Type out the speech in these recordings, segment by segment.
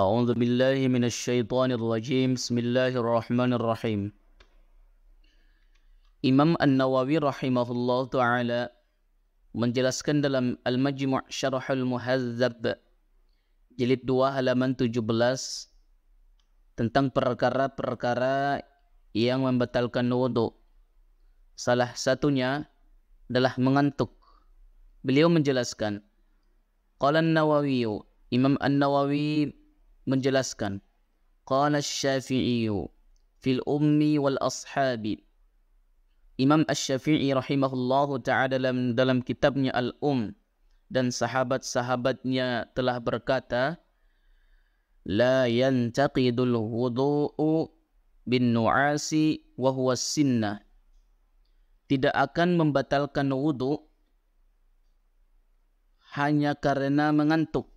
أعوذ بالله من الشيطان الرجيم بسم الله الرحمن الرحيم. Imam An-Nawawi rahimahullah ta'ala menjelaskan dalam Al-Majmu' Syarhul Muhadzab jilid 2 halaman 17 tentang perkara-perkara yang membatalkan wudu. Salah satunya adalah mengantuk. Beliau menjelaskan, qala An-Nawawi, Imam An-Nawawi menjelaskan, qala Asy-Syafi'i fil ummi wal ashabi. Imam Asy-Syafi'i rahimahullahu ta'ala dalam kitabnya Al-Um dan sahabat-sahabatnya telah berkata, la yantaqidul wudu'u bin nu'asi wa huwa sinnah. Tidak akan membatalkan wudu hanya karena mengantuk,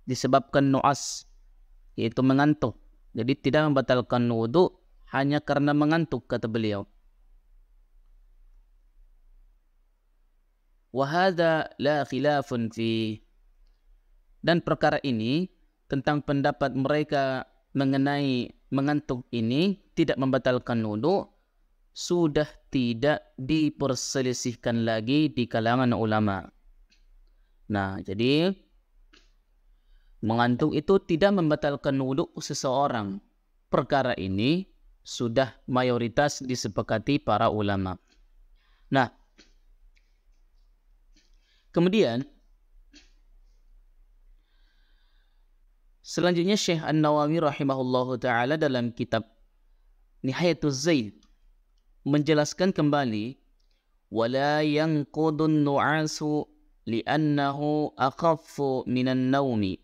disebabkan nu'as, yaitu mengantuk. Jadi tidak membatalkan wudu hanya karena mengantuk, kata beliau. Wahada la khilafun fi, dan perkara ini tentang pendapat mereka mengenai mengantuk ini tidak membatalkan wudu sudah tidak diperselisihkan lagi di kalangan ulama. Nah, jadi mengantuk itu tidak membatalkan wudu seseorang. Perkara ini sudah mayoritas disepakati para ulama. Nah, kemudian selanjutnya Syekh An-Nawawi rahimahullahu ta'ala dalam kitab Nihayatuz Zaid menjelaskan kembali, wala yanqudun nu'asu li'annahu akhaffu minan naumi.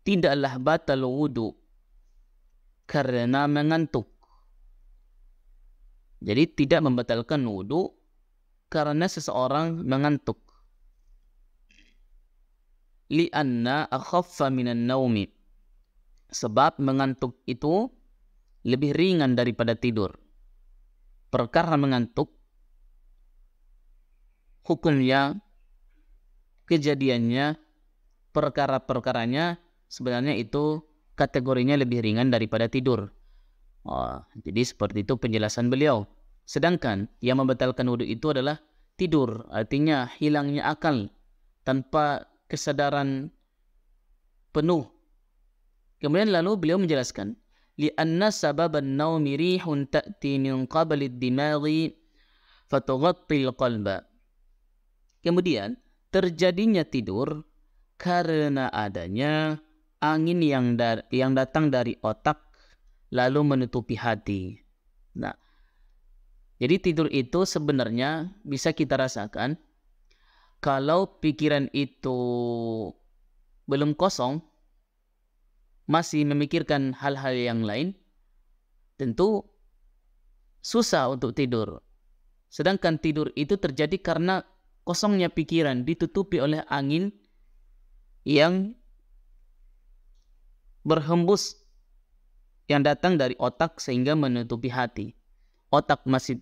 Tidaklah batal wudu karena mengantuk. Jadi tidak membatalkan wudu karena seseorang mengantuk. Li'anna akhaffa minan naumi. Sebab mengantuk itu lebih ringan daripada tidur. Perkara mengantuk, hukumnya, kejadiannya, perkara-perkaranya sebenarnya itu kategorinya lebih ringan daripada tidur. Jadi seperti itu penjelasan beliau. Sedangkan yang membatalkan wudu itu adalah tidur, artinya hilangnya akal tanpa kesadaran penuh. Kemudian lalu beliau menjelaskan, li'anna sababan naumi rihun ta'ti min qabli ad-dimaghi fatughatti al-qalba. Kemudian terjadinya tidur karena adanya angin yang datang dari otak lalu menutupi hati. Nah, jadi tidur itu sebenarnya bisa kita rasakan kalau pikiran itu belum kosong, masih memikirkan hal-hal yang lain, tentu susah untuk tidur. Sedangkan tidur itu terjadi karena kosongnya pikiran, ditutupi oleh angin yang berhembus yang datang dari otak sehingga menutupi hati. Otak masih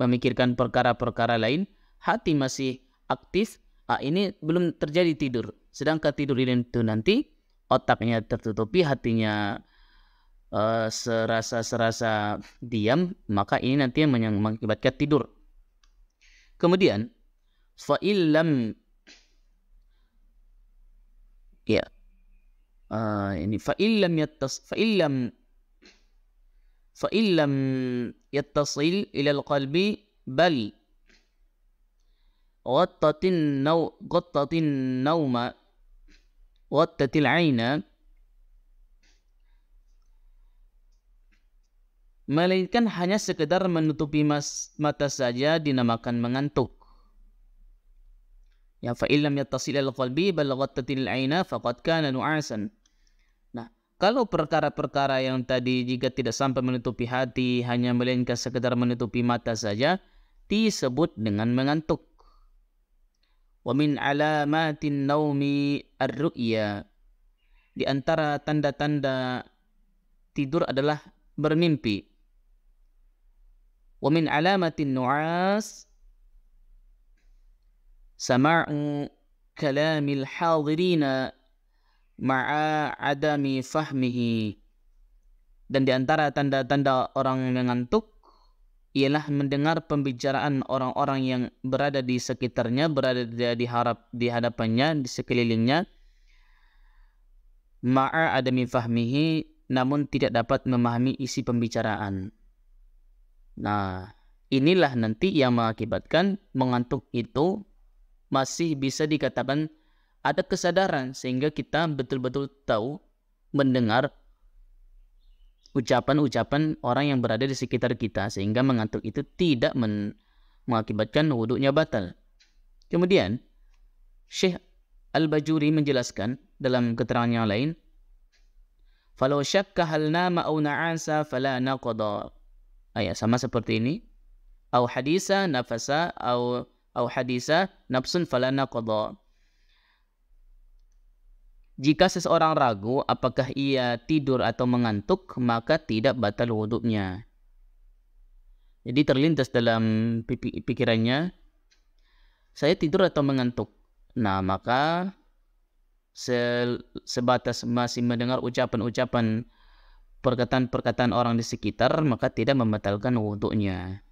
memikirkan perkara-perkara lain, hati masih aktif, ini belum terjadi tidur. Sedangkan tidur itu nanti otaknya tertutupi, hatinya serasa diam, maka ini nanti yang mengakibatkan tidur. Kemudian fa'illam fa'illam yattasil ila al-qalbi bal ghattatin nauma ghattatil aina, melainkan hanya sekedar menutupi mata saja dinamakan mengantuk. Ya, fa illam yattasil al qalbi bal ghattatil aina faqad kana nu'asan. Nah, kalau perkara-perkara yang tadi jika tidak sampai menutupi hati, hanya melainkan sekedar menutupi mata saja, disebut dengan mengantuk. Wa min alamatin naumi ar-ru'ya. Di antara tanda-tanda tidur adalah bermimpi. Wa min alamatin nu'as sama'u kalamil hadirina ma'a adami fahmihi. Dan di antara tanda-tanda orang yang ngantuk ialah mendengar pembicaraan orang-orang yang berada di sekitarnya, berada di hadapannya, di sekelilingnya, ma'a adami fahmihi, namun tidak dapat memahami isi pembicaraan. Nah, inilah nanti yang mengakibatkan mengantuk itu masih bisa dikatakan ada kesadaran, sehingga kita betul-betul tahu mendengar ucapan-ucapan orang yang berada di sekitar kita, sehingga mengantuk itu tidak mengakibatkan wuduknya batal. Kemudian Syekh Al-Bajuri menjelaskan dalam keterangan yang lain, falau syakka hal nama aw na'asa fala naqada. Sama seperti ini. Au hadisa nafasa au hadisa nafsun fala naqada. Jika seseorang ragu apakah ia tidur atau mengantuk, maka tidak batal wuduknya. Jadi terlintas dalam pikirannya, saya tidur atau mengantuk. Nah, maka sebatas masih mendengar ucapan-ucapan, perkataan-perkataan orang di sekitar, maka tidak membatalkan wuduknya.